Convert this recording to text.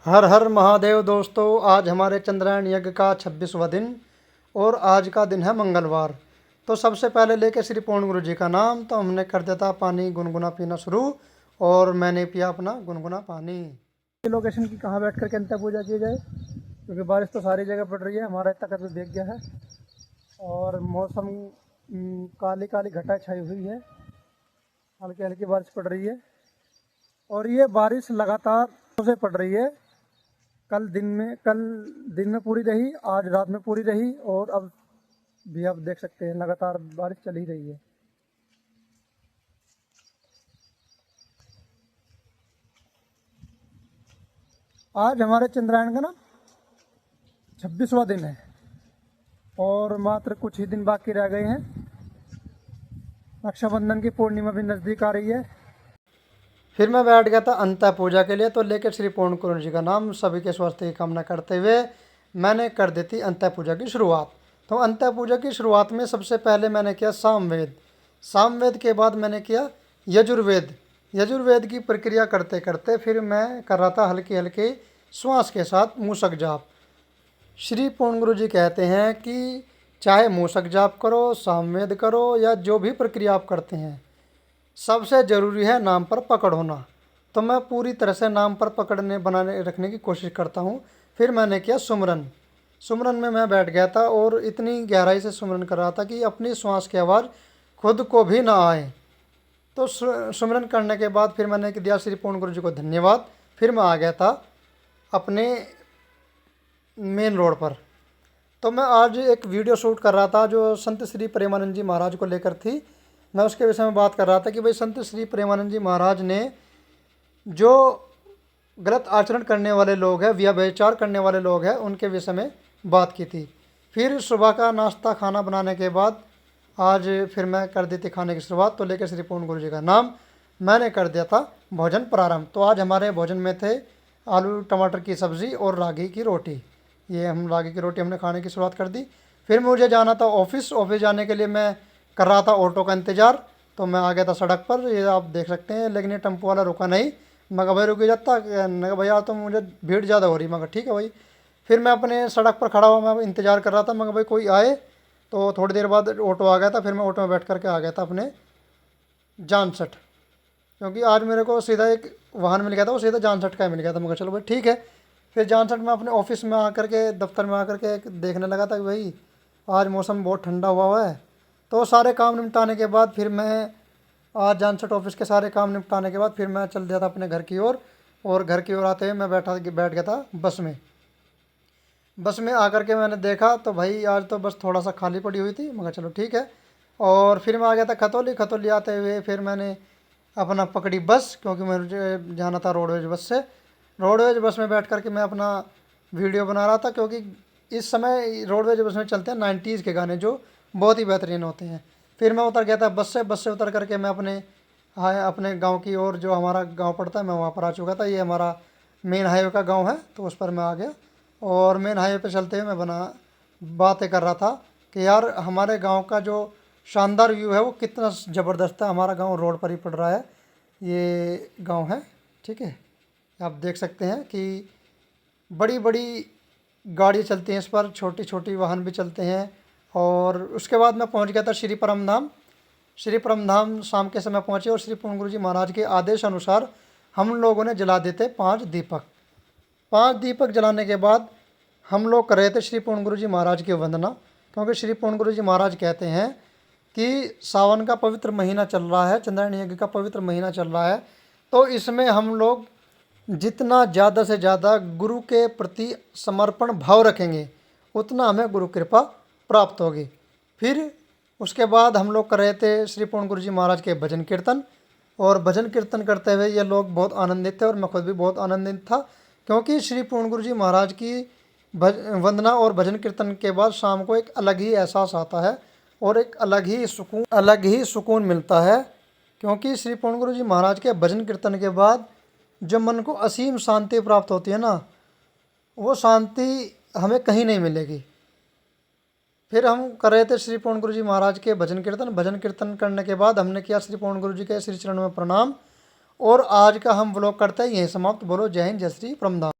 हर हर महादेव दोस्तों। आज हमारे चंद्रायन यज्ञ का 26वां दिन और आज का दिन है मंगलवार। तो सबसे पहले लेके श्री पूर्ण गुरु जी का नाम, तो हमने कर दिया था पानी गुनगुना पीना शुरू और मैंने पिया अपना गुनगुना पानी। लोकेशन की कहाँ बैठ करके अंत्य पूजा की जाए, क्योंकि बारिश तो सारी जगह पड़ रही है, हमारा इतना कदर देख गया है और मौसम काली काली घटाएं छाई हुई है, हल्की हल्की बारिश पड़ रही है और ये बारिश लगातार से पड़ रही है। कल दिन में पूरी रही, आज रात में पूरी रही और अब भी आप देख सकते हैं लगातार बारिश चल ही रही है। आज हमारे चंद्रायन का 26वां दिन है और मात्र कुछ ही दिन बाकी रह गए हैं। रक्षाबंधन की पूर्णिमा भी नज़दीक आ रही है। फिर मैं बैठ गया था अंत्य पूजा के लिए, तो लेकर श्री पूर्ण गुरु जी का नाम, सभी के स्वास्थ्य की कामना करते हुए मैंने कर दी थी अंत्य पूजा की शुरुआत। तो अंत्य पूजा की शुरुआत में सबसे पहले मैंने किया सामवेद। सामवेद के बाद मैंने किया यजुर्वेद। यजुर्वेद की प्रक्रिया करते करते फिर मैं कर रहा था हल्की हल्की श्वास के साथ मूषक जाप। श्री पूर्ण गुरु जी कहते हैं कि चाहे मूषक जाप करो, सामवेद करो या जो भी प्रक्रिया आप करते हैं, सबसे ज़रूरी है नाम पर पकड़ होना। तो मैं पूरी तरह से नाम पर पकड़ने बनाने रखने की कोशिश करता हूँ। फिर मैंने किया सुमरन। सुमरन में मैं बैठ गया था और इतनी गहराई से सुमरन कर रहा था कि अपनी श्वास की आवाज़ खुद को भी ना आए। तो सुमरन करने के बाद फिर मैंने दिया श्री पूर्ण गुरु जी को धन्यवाद। फिर मैं आ गया था अपने मेन रोड पर। तो मैं आज एक वीडियो शूट कर रहा था जो संत श्री प्रेमानंद जी महाराज को लेकर थी। मैं उसके विषय में बात कर रहा था कि भाई संत श्री प्रेमानंद जी महाराज ने जो गलत आचरण करने वाले लोग हैं, व्यभिचार करने वाले लोग हैं, उनके विषय में बात की थी। फिर सुबह का नाश्ता खाना बनाने के बाद आज फिर मैं कर दी थी खाने की शुरुआत। तो लेकर श्री पूर्ण गुरु जी का नाम मैंने कर दिया था भोजन प्रारंभ। तो आज हमारे भोजन में थे आलू टमाटर की सब्ज़ी और रागी की रोटी। ये हम रागी की रोटी हमने खाने की शुरुआत कर दी। फिर मुझे जाना था ऑफिस जाने के लिए मैं कर रहा था ऑटो का इंतज़ार। तो मैं आ गया था सड़क पर, ये आप देख सकते हैं, लेकिन ये टेम्पो वाला रुका नहीं। मैं कहा भाई रुक जाता, भैया तो मुझे भीड़ ज़्यादा हो रही। मैं कहा ठीक है भाई। फिर मैं अपने सड़क पर खड़ा हुआ, मैं इंतज़ार कर रहा था। मैं कहा भाई कोई आए। तो थोड़ी देर बाद ऑटो आ गया था। फिर मैं ऑटो में बैठ करके आ गया था अपने जानसठ, क्योंकि आज मेरे को सीधा एक वाहन मिल गया था, वो सीधा जानसठ का मिल गया था। मैं कहा चलो भाई ठीक है। फिर जानसठ में अपने ऑफिस में आकर के, दफ्तर में आकर के देखने लगा था कि भाई आज मौसम बहुत ठंडा हुआ है। तो सारे काम निपटाने के बाद फिर मैं आज जानसठ ऑफिस के सारे काम निपटाने के बाद फिर मैं चल दिया था अपने घर की ओर। और घर की ओर आते हुए मैं बैठ गया था बस में। बस में आकर के मैंने देखा तो भाई आज तो बस थोड़ा सा खाली पड़ी हुई थी। मगर चलो ठीक है। और फिर मैं आ गया था खतौली। खतौली आते हुए फिर मैंने अपना पकड़ी बस, क्योंकि मुझे जाना था रोडवेज बस से। रोडवेज बस में बैठ करके मैं अपना वीडियो बना रहा था, क्योंकि इस समय रोडवेज बस में चलते हैं 90s के गाने जो बहुत ही बेहतरीन होते हैं। फिर मैं उतर गया था बस से उतर करके मैं अपने गांव की ओर, जो हमारा गांव पड़ता है, मैं वहाँ पर आ चुका था। ये हमारा मेन हाईवे का गांव है, तो उस पर मैं आ गया। और मेन हाईवे पे चलते हुए मैं बातें कर रहा था कि यार हमारे गांव का जो शानदार व्यू है वो कितना ज़बरदस्त है। हमारा गांव रोड पर ही पड़ रहा है, ये गांव है, ठीक है। आप देख सकते हैं कि बड़ी बड़ी गाड़ी चलती हैं इस पर, छोटी छोटी वाहन भी चलते हैं। और उसके बाद मैं पहुंच गया था श्री परमधाम। श्री परमधाम शाम के समय पहुंचे और श्री पूर्ण गुरु जी महाराज के आदेश अनुसार हम लोगों ने जला देते 5 दीपक। 5 दीपक जलाने के बाद हम लोग कर रहे थे श्री पूर्ण गुरु जी महाराज की वंदना, क्योंकि श्री पूर्ण गुरु जी महाराज कहते हैं कि सावन का पवित्र महीना चल रहा है, चंद्रायन यज्ञ का पवित्र महीना चल रहा है। तो इसमें हम लोग जितना ज़्यादा से ज़्यादा गुरु के प्रति समर्पण भाव रखेंगे, उतना हमें गुरु कृपा प्राप्त होगी। फिर उसके बाद हम लोग कर रहे थे श्री पूर्ण गुरु जी महाराज के भजन कीर्तन। और भजन कीर्तन करते हुए ये लोग बहुत आनंदित थे और मैं खुद भी बहुत आनंदित था, क्योंकि श्री पूर्ण गुरु जी महाराज की वंदना और भजन कीर्तन के बाद शाम को एक अलग ही एहसास आता है और एक अलग ही सुकून मिलता है। क्योंकि श्री पूर्ण गुरु जी महाराज के भजन कीर्तन के बाद जो मन को असीम शांति प्राप्त होती है ना, वो शांति हमें कहीं नहीं मिलेगी। फिर हम कर रहे थे श्री पूर्ण गुरु जी महाराज के भजन कीर्तन करने के बाद हमने किया श्री पूर्ण गुरु जी के श्री चरण में प्रणाम। और आज का हम व्लॉग करते हैं यहीं समाप्त। बोलो जय हिंद, जय श्री परमधाम।